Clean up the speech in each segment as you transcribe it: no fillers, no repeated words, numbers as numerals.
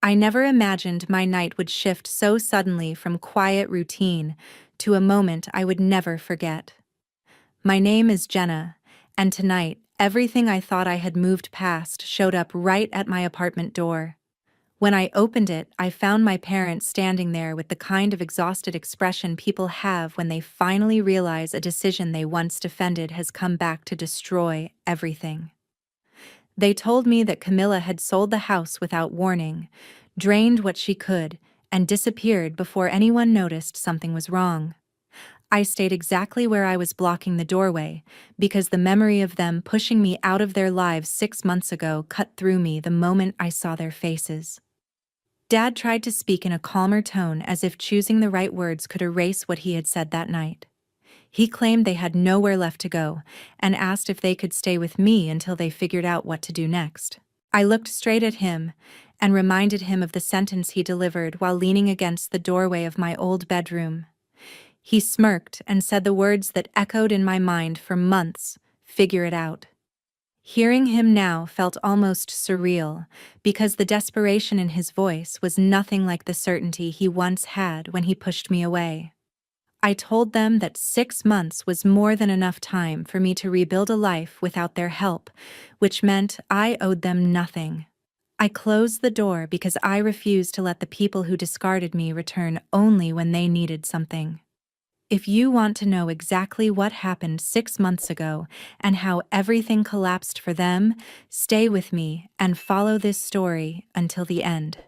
I never imagined my night would shift so suddenly from quiet routine to a moment I would never forget. My name is Jenna, and tonight, everything I thought I had moved past showed up right at my apartment door. When I opened it, I found my parents standing there with the kind of exhausted expression people have when they finally realize a decision they once defended has come back to destroy everything. They told me that Camilla had sold the house without warning, drained what she could, and disappeared before anyone noticed something was wrong. I stayed exactly where I was blocking the doorway, because the memory of them pushing me out of their lives 6 months ago cut through me the moment I saw their faces. Dad tried to speak in a calmer tone as if choosing the right words could erase what he had said that night. He claimed they had nowhere left to go, and asked if they could stay with me until they figured out what to do next. I looked straight at him and reminded him of the sentence he delivered while leaning against the doorway of my old bedroom. He smirked and said the words that echoed in my mind for months: "Figure it out." Hearing him now felt almost surreal, because the desperation in his voice was nothing like the certainty he once had when he pushed me away. I told them that 6 months was more than enough time for me to rebuild a life without their help, which meant I owed them nothing. I closed the door because I refused to let the people who discarded me return only when they needed something. If you want to know exactly what happened 6 months ago and how everything collapsed for them, stay with me and follow this story until the end.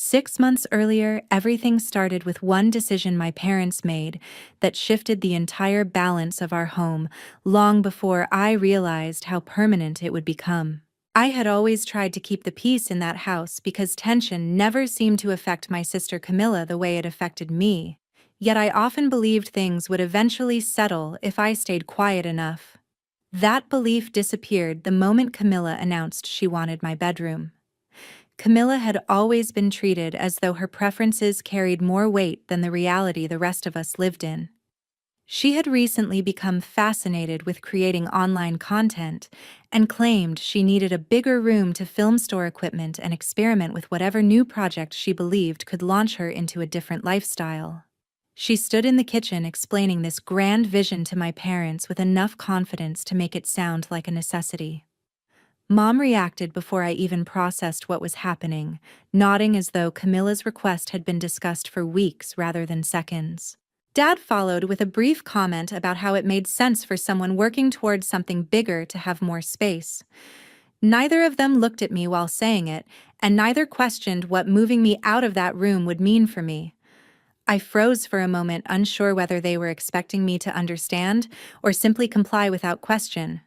6 months earlier, everything started with one decision my parents made that shifted the entire balance of our home long before I realized how permanent it would become. I had always tried to keep the peace in that house because tension never seemed to affect my sister Camilla the way it affected me. Yet I often believed things would eventually settle if I stayed quiet enough. That belief disappeared the moment Camilla announced she wanted my bedroom. Camilla had always been treated as though her preferences carried more weight than the reality the rest of us lived in. She had recently become fascinated with creating online content and claimed she needed a bigger room to film store equipment and experiment with whatever new project she believed could launch her into a different lifestyle. She stood in the kitchen explaining this grand vision to my parents with enough confidence to make it sound like a necessity. Mom reacted before I even processed what was happening, nodding as though Camilla's request had been discussed for weeks rather than seconds. Dad followed with a brief comment about how it made sense for someone working towards something bigger to have more space. Neither of them looked at me while saying it, and neither questioned what moving me out of that room would mean for me. I froze for a moment, unsure whether they were expecting me to understand or simply comply without question.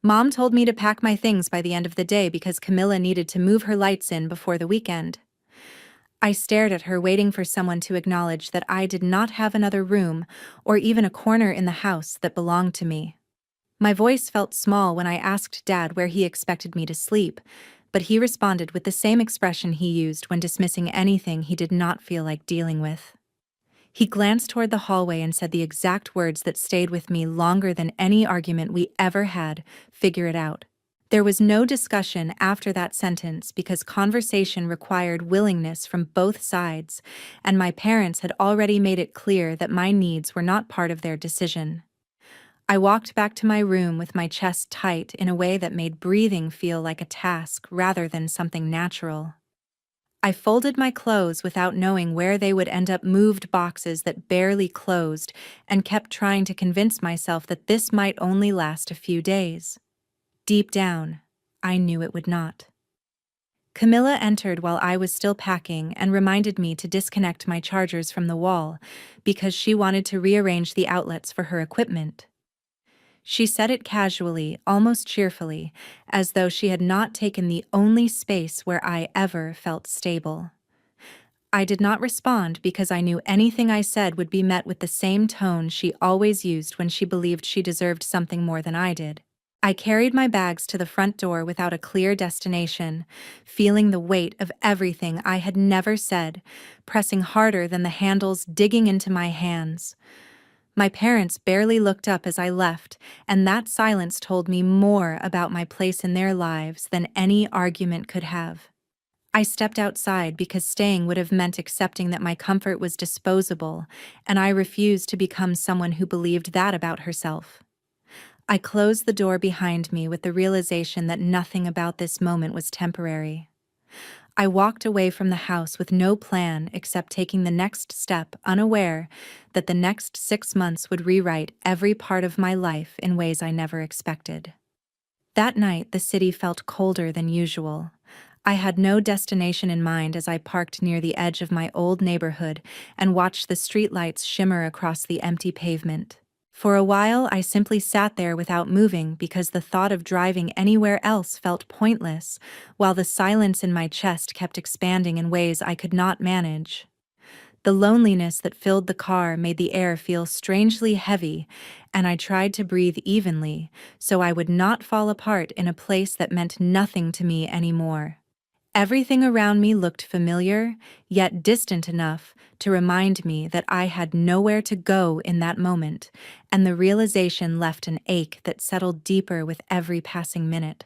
Mom told me to pack my things by the end of the day because Camilla needed to move her lights in before the weekend. I stared at her, waiting for someone to acknowledge that I did not have another room or even a corner in the house that belonged to me. My voice felt small when I asked Dad where he expected me to sleep, but he responded with the same expression he used when dismissing anything he did not feel like dealing with. He glanced toward the hallway and said the exact words that stayed with me longer than any argument we ever had: "Figure it out." There was no discussion after that sentence because conversation required willingness from both sides, and my parents had already made it clear that my needs were not part of their decision. I walked back to my room with my chest tight in a way that made breathing feel like a task rather than something natural. I folded my clothes without knowing where they would end up, moved boxes that barely closed, and kept trying to convince myself that this might only last a few days. Deep down, I knew it would not. Camilla entered while I was still packing and reminded me to disconnect my chargers from the wall because she wanted to rearrange the outlets for her equipment. She said it casually, almost cheerfully, as though she had not taken the only space where I ever felt stable. I did not respond because I knew anything I said would be met with the same tone she always used when she believed she deserved something more than I did. I carried my bags to the front door without a clear destination, feeling the weight of everything I had never said, pressing harder than the handles digging into my hands. My parents barely looked up as I left, and that silence told me more about my place in their lives than any argument could have. I stepped outside because staying would have meant accepting that my comfort was disposable, and I refused to become someone who believed that about herself. I closed the door behind me with the realization that nothing about this moment was temporary. I walked away from the house with no plan except taking the next step, unaware that the next 6 months would rewrite every part of my life in ways I never expected. That night, the city felt colder than usual. I had no destination in mind as I parked near the edge of my old neighborhood and watched the streetlights shimmer across the empty pavement. For a while, I simply sat there without moving because the thought of driving anywhere else felt pointless, while the silence in my chest kept expanding in ways I could not manage. The loneliness that filled the car made the air feel strangely heavy, and I tried to breathe evenly so I would not fall apart in a place that meant nothing to me anymore. Everything around me looked familiar, yet distant enough to remind me that I had nowhere to go in that moment, and the realization left an ache that settled deeper with every passing minute.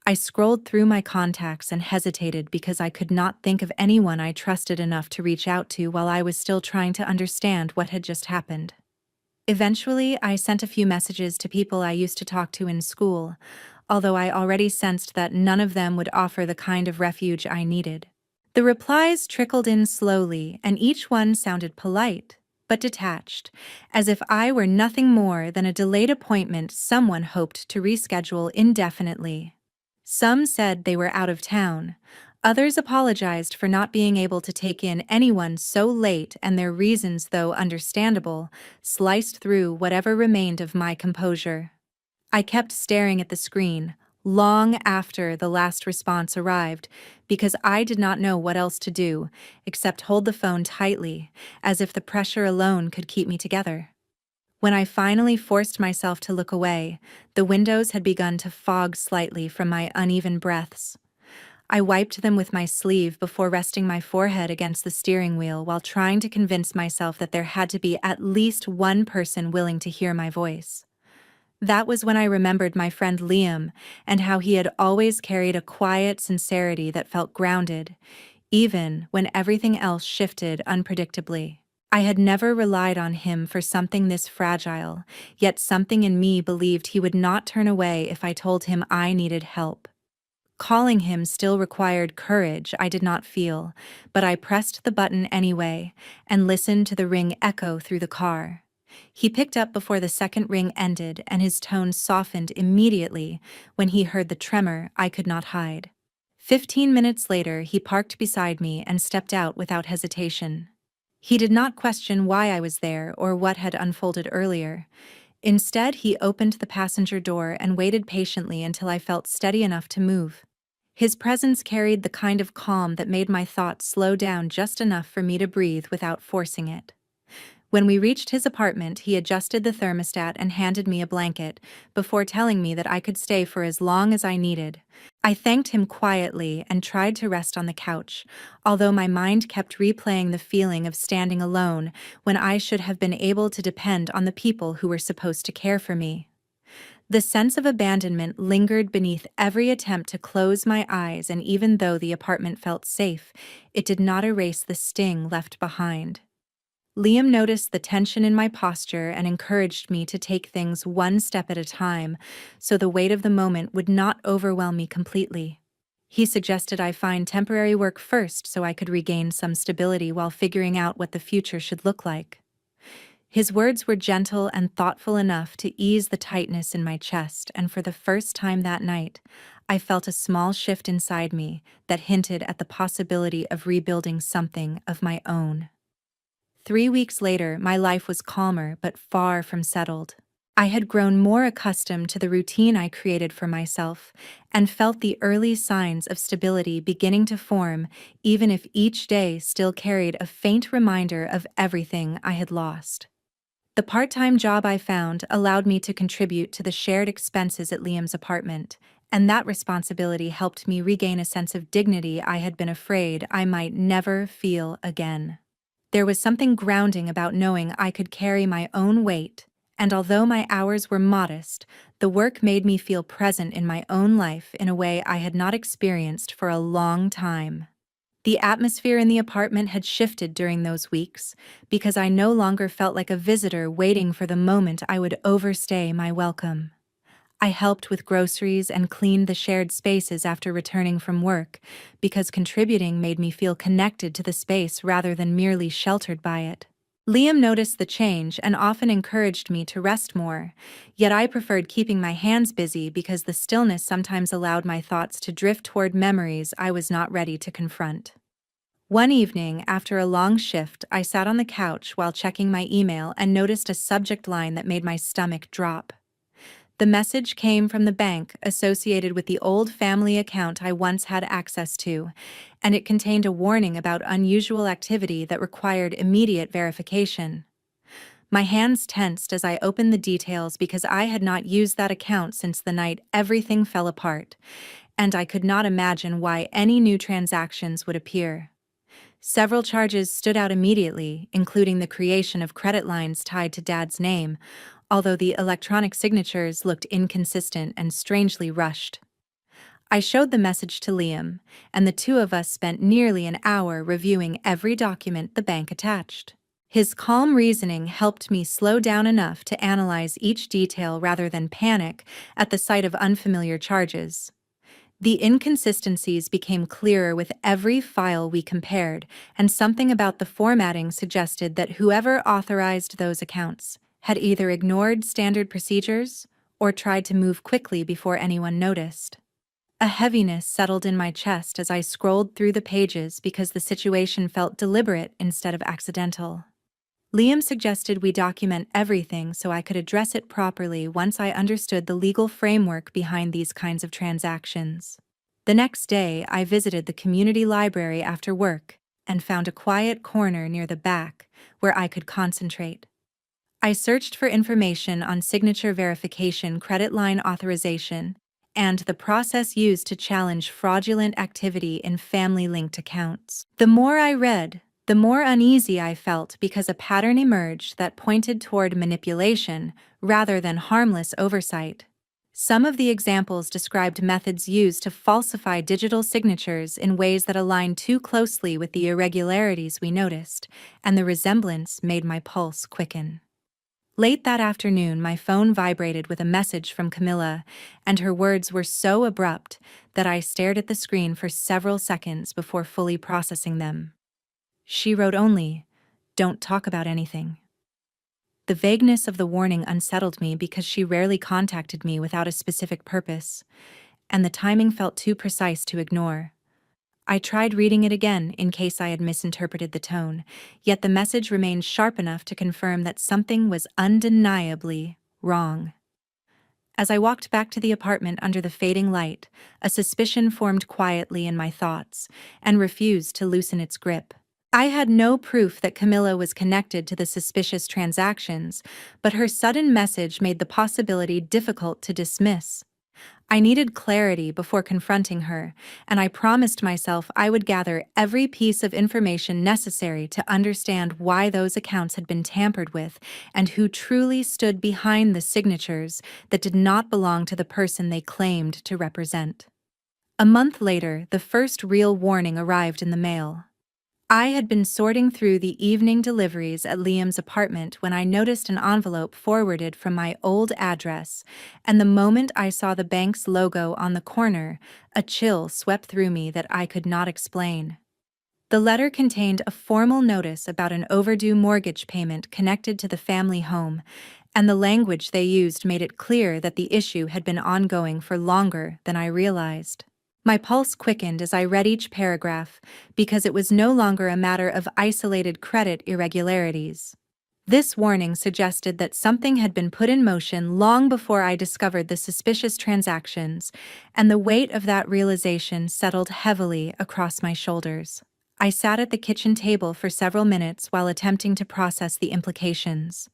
I scrolled through my contacts and hesitated because I could not think of anyone I trusted enough to reach out to while I was still trying to understand what had just happened. Eventually, I sent a few messages to people I used to talk to in school, although I already sensed that none of them would offer the kind of refuge I needed. The replies trickled in slowly, and each one sounded polite, but detached, as if I were nothing more than a delayed appointment someone hoped to reschedule indefinitely. Some said they were out of town. Others apologized for not being able to take in anyone so late, and their reasons, though understandable, sliced through whatever remained of my composure. I kept staring at the screen, long after the last response arrived, because I did not know what else to do except hold the phone tightly, as if the pressure alone could keep me together. When I finally forced myself to look away, the windows had begun to fog slightly from my uneven breaths. I wiped them with my sleeve before resting my forehead against the steering wheel while trying to convince myself that there had to be at least one person willing to hear my voice. That was when I remembered my friend Liam and how he had always carried a quiet sincerity that felt grounded, even when everything else shifted unpredictably. I had never relied on him for something this fragile, yet something in me believed he would not turn away if I told him I needed help. Calling him still required courage I did not feel, but I pressed the button anyway and listened to the ring echo through the car. He picked up before the second ring ended, and his tone softened immediately when he heard the tremor I could not hide. 15 minutes later, he parked beside me and stepped out without hesitation. He did not question why I was there or what had unfolded earlier. Instead, he opened the passenger door and waited patiently until I felt steady enough to move. His presence carried the kind of calm that made my thoughts slow down just enough for me to breathe without forcing it. When we reached his apartment, he adjusted the thermostat and handed me a blanket, before telling me that I could stay for as long as I needed. I thanked him quietly and tried to rest on the couch, although my mind kept replaying the feeling of standing alone when I should have been able to depend on the people who were supposed to care for me. The sense of abandonment lingered beneath every attempt to close my eyes, and even though the apartment felt safe, it did not erase the sting left behind. Liam noticed the tension in my posture and encouraged me to take things one step at a time, so the weight of the moment would not overwhelm me completely. He suggested I find temporary work first so I could regain some stability while figuring out what the future should look like. His words were gentle and thoughtful enough to ease the tightness in my chest, and for the first time that night, I felt a small shift inside me that hinted at the possibility of rebuilding something of my own. 3 weeks later, my life was calmer but far from settled. I had grown more accustomed to the routine I created for myself and felt the early signs of stability beginning to form, even if each day still carried a faint reminder of everything I had lost. The part-time job I found allowed me to contribute to the shared expenses at Liam's apartment, and that responsibility helped me regain a sense of dignity I had been afraid I might never feel again. There was something grounding about knowing I could carry my own weight and although my hours were modest, the work made me feel present in my own life in a way I had not experienced for a long time. The atmosphere in the apartment had shifted during those weeks because I no longer felt like a visitor waiting for the moment I would overstay my welcome. I helped with groceries and cleaned the shared spaces after returning from work because contributing made me feel connected to the space rather than merely sheltered by it. Liam noticed the change and often encouraged me to rest more, yet I preferred keeping my hands busy because the stillness sometimes allowed my thoughts to drift toward memories I was not ready to confront. One evening, after a long shift, I sat on the couch while checking my email and noticed a subject line that made my stomach drop. The message came from the bank associated with the old family account I once had access to, and it contained a warning about unusual activity that required immediate verification. My hands tensed as I opened the details because I had not used that account since the night everything fell apart, and I could not imagine why any new transactions would appear. Several charges stood out immediately, including the creation of credit lines tied to Dad's name, although the electronic signatures looked inconsistent and strangely rushed. I showed the message to Liam, and the two of us spent nearly an hour reviewing every document the bank attached. His calm reasoning helped me slow down enough to analyze each detail rather than panic at the sight of unfamiliar charges. The inconsistencies became clearer with every file we compared, and something about the formatting suggested that whoever authorized those accounts had either ignored standard procedures or tried to move quickly before anyone noticed. A heaviness settled in my chest as I scrolled through the pages because the situation felt deliberate instead of accidental. Liam suggested we document everything so I could address it properly once I understood the legal framework behind these kinds of transactions. The next day, I visited the community library after work and found a quiet corner near the back where I could concentrate. I searched for information on signature verification, credit line authorization, and the process used to challenge fraudulent activity in family-linked accounts. The more I read, the more uneasy I felt because a pattern emerged that pointed toward manipulation rather than harmless oversight. Some of the examples described methods used to falsify digital signatures in ways that aligned too closely with the irregularities we noticed, and the resemblance made my pulse quicken. Late that afternoon, my phone vibrated with a message from Camilla, and her words were so abrupt that I stared at the screen for several seconds before fully processing them. She wrote only, "Don't talk about anything." The vagueness of the warning unsettled me because she rarely contacted me without a specific purpose, and the timing felt too precise to ignore. I tried reading it again in case I had misinterpreted the tone, yet the message remained sharp enough to confirm that something was undeniably wrong. As I walked back to the apartment under the fading light, a suspicion formed quietly in my thoughts and refused to loosen its grip. I had no proof that Camilla was connected to the suspicious transactions, but her sudden message made the possibility difficult to dismiss. I needed clarity before confronting her, and I promised myself I would gather every piece of information necessary to understand why those accounts had been tampered with and who truly stood behind the signatures that did not belong to the person they claimed to represent. A month later, the first real warning arrived in the mail. I had been sorting through the evening deliveries at Liam's apartment when I noticed an envelope forwarded from my old address, and the moment I saw the bank's logo on the corner, a chill swept through me that I could not explain. The letter contained a formal notice about an overdue mortgage payment connected to the family home, and the language they used made it clear that the issue had been ongoing for longer than I realized. My pulse quickened as I read each paragraph because it was no longer a matter of isolated credit irregularities. This warning suggested that something had been put in motion long before I discovered the suspicious transactions, and the weight of that realization settled heavily across my shoulders. I sat at the kitchen table for several minutes while attempting to process the implications.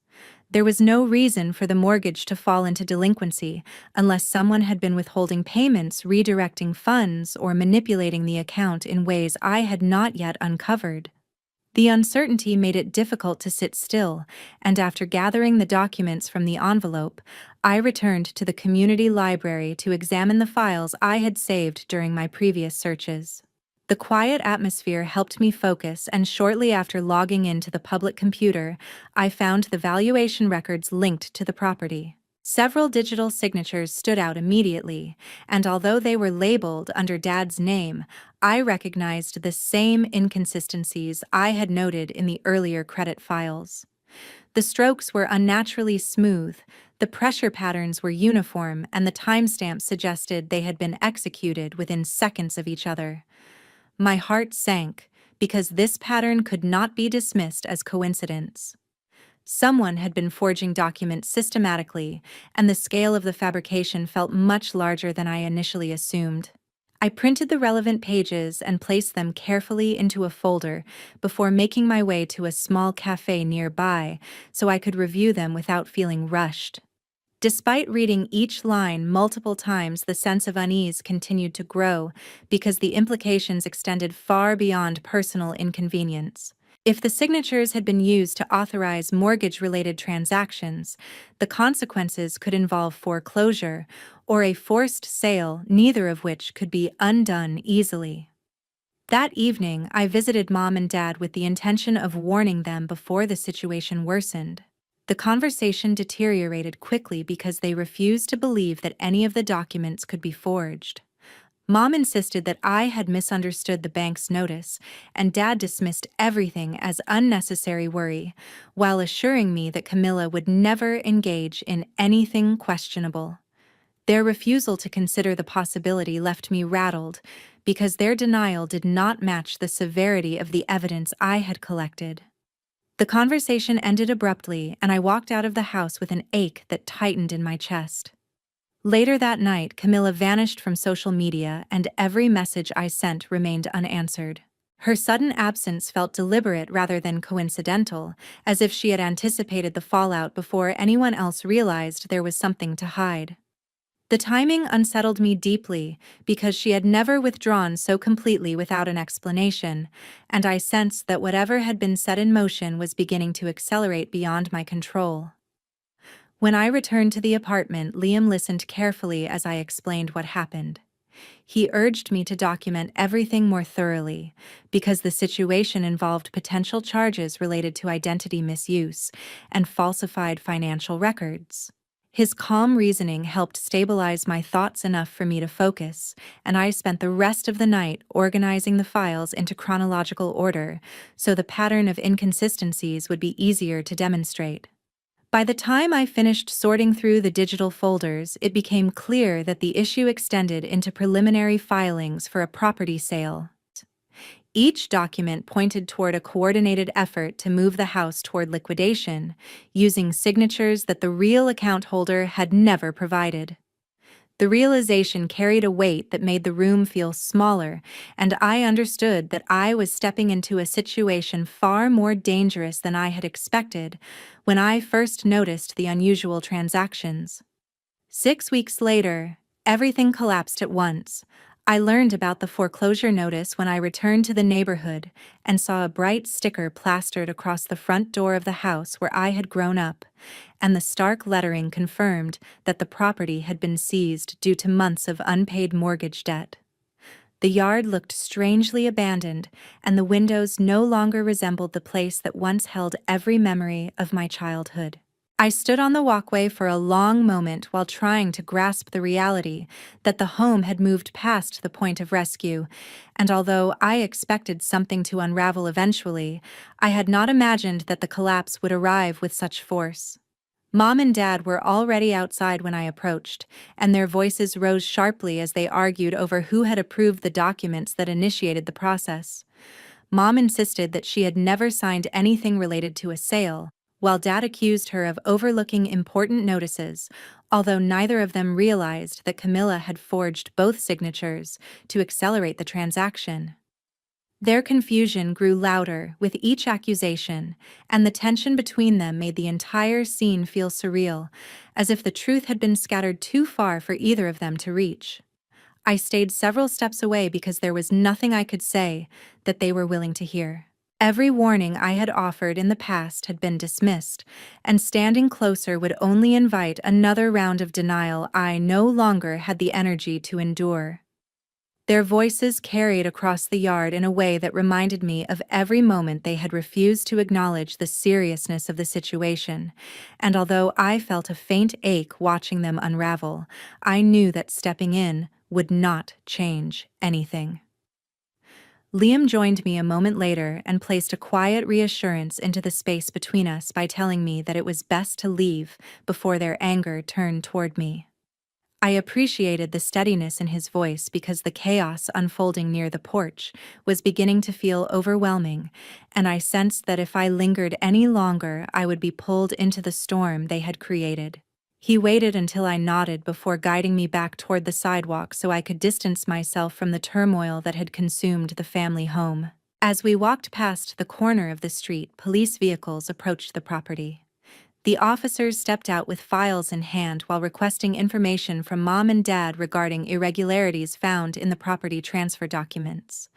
There was no reason for the mortgage to fall into delinquency unless someone had been withholding payments, redirecting funds, or manipulating the account in ways I had not yet uncovered. The uncertainty made it difficult to sit still, and after gathering the documents from the envelope, I returned to the community library to examine the files I had saved during my previous searches. The quiet atmosphere helped me focus, and shortly after logging into the public computer, I found the valuation records linked to the property. Several digital signatures stood out immediately, and although they were labeled under Dad's name, I recognized the same inconsistencies I had noted in the earlier credit files. The strokes were unnaturally smooth, the pressure patterns were uniform, and the timestamps suggested they had been executed within seconds of each other. My heart sank, because this pattern could not be dismissed as coincidence. Someone had been forging documents systematically, and the scale of the fabrication felt much larger than I initially assumed. I printed the relevant pages and placed them carefully into a folder before making my way to a small cafe nearby so I could review them without feeling rushed. Despite reading each line multiple times, the sense of unease continued to grow because the implications extended far beyond personal inconvenience. If the signatures had been used to authorize mortgage-related transactions, the consequences could involve foreclosure or a forced sale, neither of which could be undone easily. That evening, I visited Mom and Dad with the intention of warning them before the situation worsened. The conversation deteriorated quickly because they refused to believe that any of the documents could be forged. Mom insisted that I had misunderstood the bank's notice, and Dad dismissed everything as unnecessary worry, while assuring me that Camilla would never engage in anything questionable. Their refusal to consider the possibility left me rattled, because their denial did not match the severity of the evidence I had collected. The conversation ended abruptly, and I walked out of the house with an ache that tightened in my chest. Later that night, Camilla vanished from social media, and every message I sent remained unanswered. Her sudden absence felt deliberate rather than coincidental, as if she had anticipated the fallout before anyone else realized there was something to hide. The timing unsettled me deeply because she had never withdrawn so completely without an explanation, and I sensed that whatever had been set in motion was beginning to accelerate beyond my control. When I returned to the apartment, Liam listened carefully as I explained what happened. He urged me to document everything more thoroughly, because the situation involved potential charges related to identity misuse and falsified financial records. His calm reasoning helped stabilize my thoughts enough for me to focus, and I spent the rest of the night organizing the files into chronological order so the pattern of inconsistencies would be easier to demonstrate. By the time I finished sorting through the digital folders, it became clear that the issue extended into preliminary filings for a property sale. Each document pointed toward a coordinated effort to move the house toward liquidation, using signatures that the real account holder had never provided. The realization carried a weight that made the room feel smaller, and I understood that I was stepping into a situation far more dangerous than I had expected when I first noticed the unusual transactions. 6 weeks later, everything collapsed at once. I learned about the foreclosure notice when I returned to the neighborhood and saw a bright sticker plastered across the front door of the house where I had grown up, and the stark lettering confirmed that the property had been seized due to months of unpaid mortgage debt. The yard looked strangely abandoned, and the windows no longer resembled the place that once held every memory of my childhood. I stood on the walkway for a long moment while trying to grasp the reality that the home had moved past the point of rescue, and although I expected something to unravel eventually, I had not imagined that the collapse would arrive with such force. Mom and Dad were already outside when I approached, and their voices rose sharply as they argued over who had approved the documents that initiated the process. Mom insisted that she had never signed anything related to a sale, while Dad accused her of overlooking important notices, although neither of them realized that Camilla had forged both signatures to accelerate the transaction. Their confusion grew louder with each accusation, and the tension between them made the entire scene feel surreal, as if the truth had been scattered too far for either of them to reach. I stayed several steps away because there was nothing I could say that they were willing to hear. Every warning I had offered in the past had been dismissed, and standing closer would only invite another round of denial I no longer had the energy to endure. Their voices carried across the yard in a way that reminded me of every moment they had refused to acknowledge the seriousness of the situation, and although I felt a faint ache watching them unravel, I knew that stepping in would not change anything. Liam joined me a moment later and placed a quiet reassurance into the space between us by telling me that it was best to leave before their anger turned toward me. I appreciated the steadiness in his voice because the chaos unfolding near the porch was beginning to feel overwhelming, and I sensed that if I lingered any longer, I would be pulled into the storm they had created. He waited until I nodded before guiding me back toward the sidewalk so I could distance myself from the turmoil that had consumed the family home. As we walked past the corner of the street, police vehicles approached the property. The officers stepped out with files in hand while requesting information from Mom and Dad regarding irregularities found in the property transfer documents.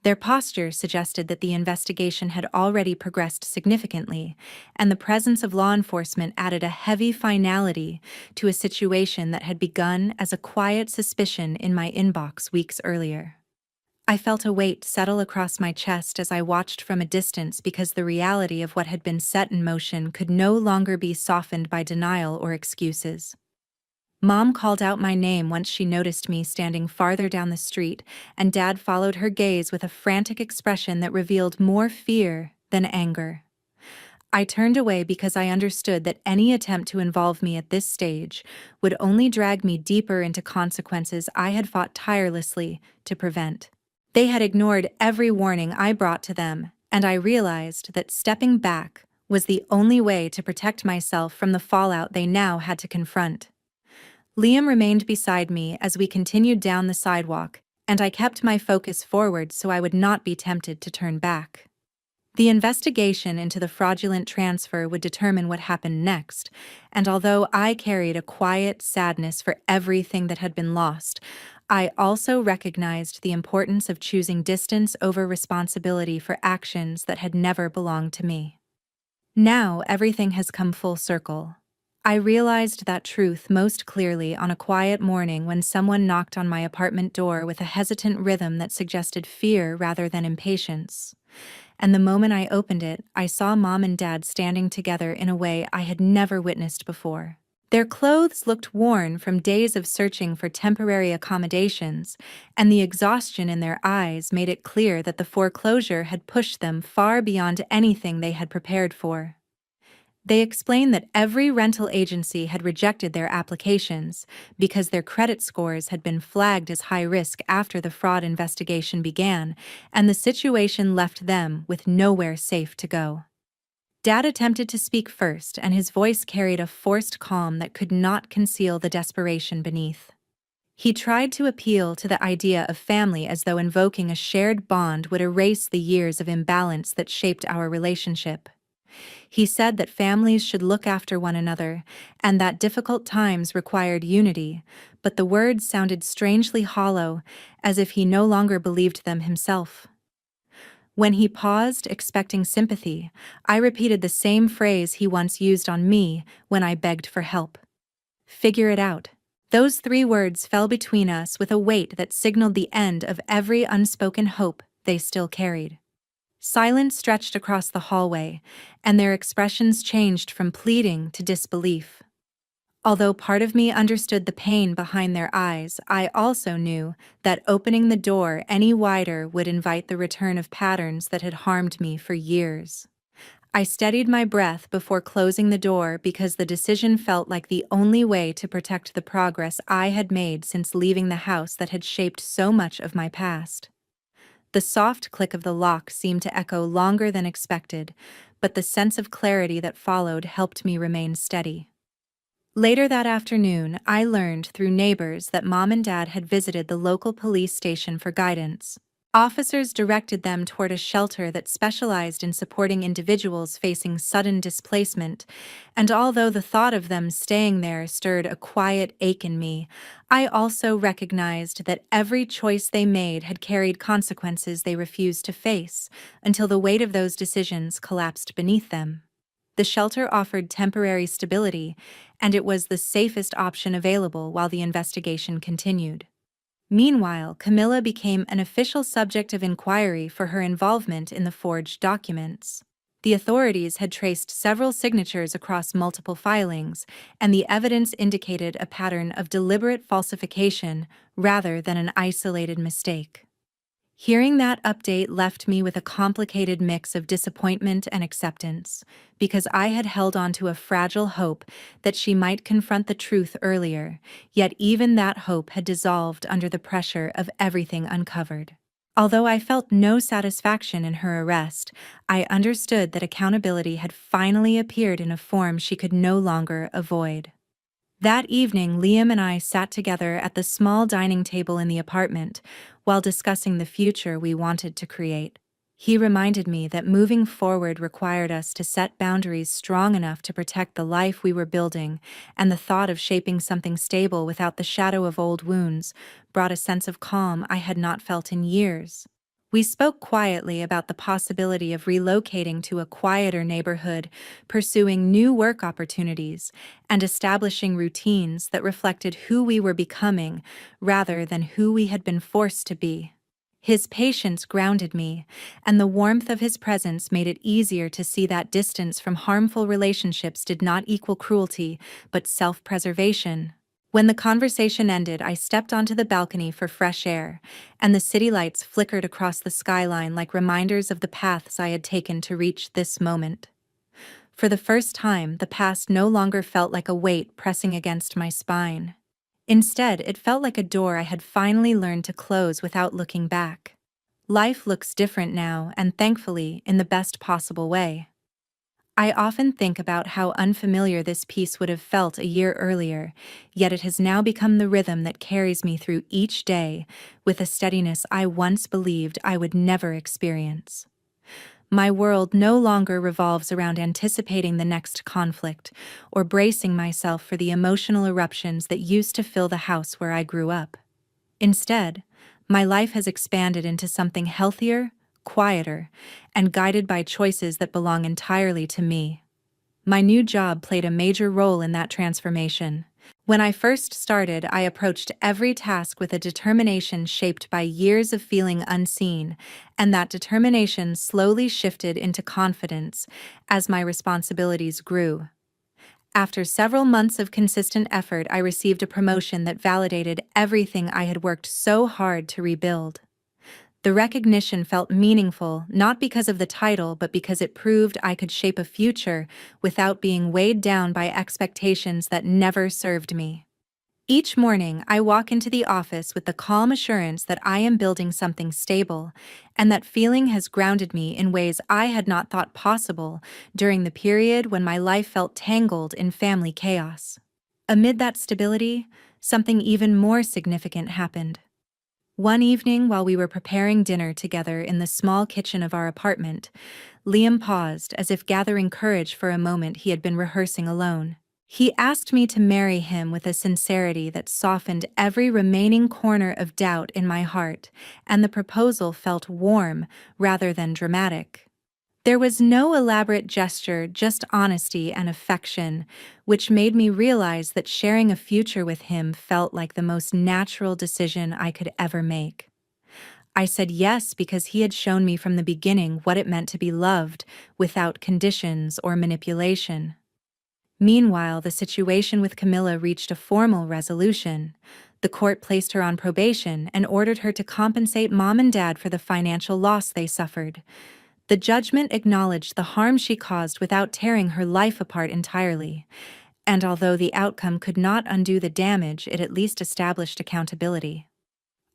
Their posture suggested that the investigation had already progressed significantly, and the presence of law enforcement added a heavy finality to a situation that had begun as a quiet suspicion in my inbox weeks earlier. I felt a weight settle across my chest as I watched from a distance because the reality of what had been set in motion could no longer be softened by denial or excuses. Mom called out my name once she noticed me standing farther down the street, and Dad followed her gaze with a frantic expression that revealed more fear than anger. I turned away because I understood that any attempt to involve me at this stage would only drag me deeper into consequences I had fought tirelessly to prevent. They had ignored every warning I brought to them, and I realized that stepping back was the only way to protect myself from the fallout they now had to confront. Liam remained beside me as we continued down the sidewalk, and I kept my focus forward so I would not be tempted to turn back. The investigation into the fraudulent transfer would determine what happened next, and although I carried a quiet sadness for everything that had been lost, I also recognized the importance of choosing distance over responsibility for actions that had never belonged to me. Now everything has come full circle. I realized that truth most clearly on a quiet morning when someone knocked on my apartment door with a hesitant rhythm that suggested fear rather than impatience. And the moment I opened it, I saw Mom and Dad standing together in a way I had never witnessed before. Their clothes looked worn from days of searching for temporary accommodations, and the exhaustion in their eyes made it clear that the foreclosure had pushed them far beyond anything they had prepared for. They explained that every rental agency had rejected their applications because their credit scores had been flagged as high risk after the fraud investigation began, and the situation left them with nowhere safe to go. Dad attempted to speak first, and his voice carried a forced calm that could not conceal the desperation beneath. He tried to appeal to the idea of family as though invoking a shared bond would erase the years of imbalance that shaped our relationship. He said that families should look after one another, and that difficult times required unity, but the words sounded strangely hollow, as if he no longer believed them himself. When he paused, expecting sympathy, I repeated the same phrase he once used on me when I begged for help. Figure it out. Those 3 words fell between us with a weight that signaled the end of every unspoken hope they still carried. Silence stretched across the hallway, and their expressions changed from pleading to disbelief. Although part of me understood the pain behind their eyes, I also knew that opening the door any wider would invite the return of patterns that had harmed me for years. I steadied my breath before closing the door because the decision felt like the only way to protect the progress I had made since leaving the house that had shaped so much of my past. The soft click of the lock seemed to echo longer than expected, but the sense of clarity that followed helped me remain steady. Later that afternoon, I learned through neighbors that Mom and Dad had visited the local police station for guidance. Officers directed them toward a shelter that specialized in supporting individuals facing sudden displacement, and although the thought of them staying there stirred a quiet ache in me, I also recognized that every choice they made had carried consequences they refused to face, until the weight of those decisions collapsed beneath them. The shelter offered temporary stability, and it was the safest option available while the investigation continued. Meanwhile, Camilla became an official subject of inquiry for her involvement in the forged documents. The authorities had traced several signatures across multiple filings, and the evidence indicated a pattern of deliberate falsification rather than an isolated mistake. Hearing that update left me with a complicated mix of disappointment and acceptance, because I had held on to a fragile hope that she might confront the truth earlier, yet even that hope had dissolved under the pressure of everything uncovered. Although I felt no satisfaction in her arrest, I understood that accountability had finally appeared in a form she could no longer avoid. That evening, Liam and I sat together at the small dining table in the apartment while discussing the future we wanted to create. He reminded me that moving forward required us to set boundaries strong enough to protect the life we were building, and the thought of shaping something stable without the shadow of old wounds brought a sense of calm I had not felt in years. We spoke quietly about the possibility of relocating to a quieter neighborhood, pursuing new work opportunities, and establishing routines that reflected who we were becoming rather than who we had been forced to be. His patience grounded me, and the warmth of his presence made it easier to see that distance from harmful relationships did not equal cruelty, but self-preservation. When the conversation ended, I stepped onto the balcony for fresh air, and the city lights flickered across the skyline like reminders of the paths I had taken to reach this moment. For the first time, the past no longer felt like a weight pressing against my spine. Instead, it felt like a door I had finally learned to close without looking back. Life looks different now, and thankfully, in the best possible way. I often think about how unfamiliar this piece would have felt a year earlier, yet it has now become the rhythm that carries me through each day, with a steadiness I once believed I would never experience. My world no longer revolves around anticipating the next conflict or bracing myself for the emotional eruptions that used to fill the house where I grew up. Instead, my life has expanded into something healthier, quieter, and guided by choices that belong entirely to me. My new job played a major role in that transformation. When I first started, I approached every task with a determination shaped by years of feeling unseen, and that determination slowly shifted into confidence as my responsibilities grew. After several months of consistent effort, I received a promotion that validated everything I had worked so hard to rebuild. The recognition felt meaningful, not because of the title, but because it proved I could shape a future without being weighed down by expectations that never served me. Each morning, I walk into the office with the calm assurance that I am building something stable, and that feeling has grounded me in ways I had not thought possible during the period when my life felt tangled in family chaos. Amid that stability, something even more significant happened. One evening, while we were preparing dinner together in the small kitchen of our apartment, Liam paused as if gathering courage for a moment he had been rehearsing alone. He asked me to marry him with a sincerity that softened every remaining corner of doubt in my heart, and the proposal felt warm rather than dramatic. There was no elaborate gesture, just honesty and affection, which made me realize that sharing a future with him felt like the most natural decision I could ever make. I said yes because he had shown me from the beginning what it meant to be loved, without conditions or manipulation. Meanwhile, the situation with Camilla reached a formal resolution. The court placed her on probation and ordered her to compensate Mom and Dad for the financial loss they suffered. The judgment acknowledged the harm she caused without tearing her life apart entirely, and although the outcome could not undo the damage, it at least established accountability.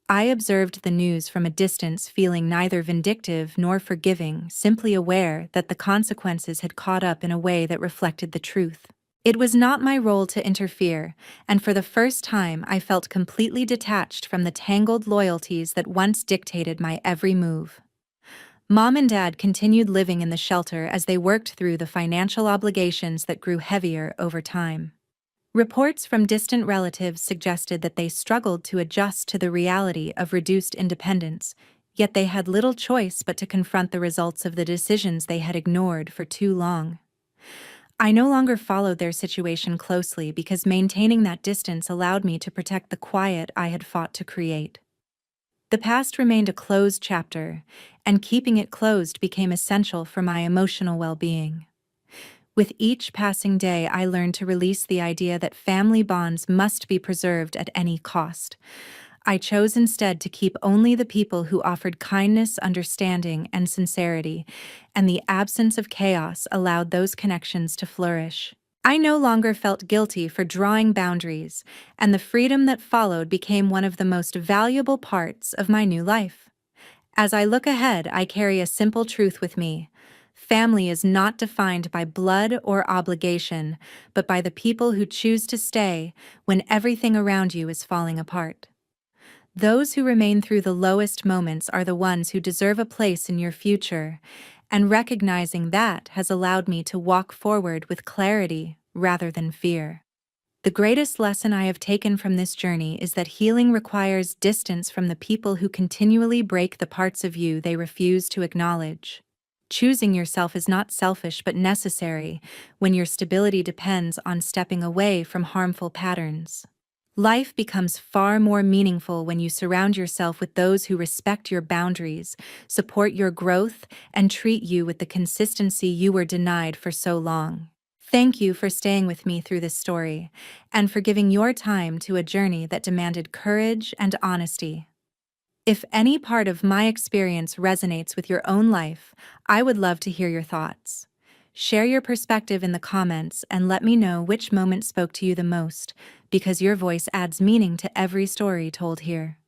I observed the news from a distance, feeling neither vindictive nor forgiving, simply aware that the consequences had caught up in a way that reflected the truth. It was not my role to interfere, and for the first time I felt completely detached from the tangled loyalties that once dictated my every move. Mom and Dad continued living in the shelter as they worked through the financial obligations that grew heavier over time. Reports from distant relatives suggested that they struggled to adjust to the reality of reduced independence, yet they had little choice but to confront the results of the decisions they had ignored for too long. I no longer followed their situation closely because maintaining that distance allowed me to protect the quiet I had fought to create. The past remained a closed chapter, and keeping it closed became essential for my emotional well-being. With each passing day, I learned to release the idea that family bonds must be preserved at any cost. I chose instead to keep only the people who offered kindness, understanding, and sincerity, and the absence of chaos allowed those connections to flourish. I no longer felt guilty for drawing boundaries, and the freedom that followed became one of the most valuable parts of my new life. As I look ahead, I carry a simple truth with me. Family is not defined by blood or obligation, but by the people who choose to stay when everything around you is falling apart. Those who remain through the lowest moments are the ones who deserve a place in your future, and recognizing that has allowed me to walk forward with clarity rather than fear. The greatest lesson I have taken from this journey is that healing requires distance from the people who continually break the parts of you they refuse to acknowledge. Choosing yourself is not selfish but necessary when your stability depends on stepping away from harmful patterns. Life becomes far more meaningful when you surround yourself with those who respect your boundaries, support your growth, and treat you with the consistency you were denied for so long. Thank you for staying with me through this story, and for giving your time to a journey that demanded courage and honesty. If any part of my experience resonates with your own life, I would love to hear your thoughts. Share your perspective in the comments and let me know which moment spoke to you the most, because your voice adds meaning to every story told here.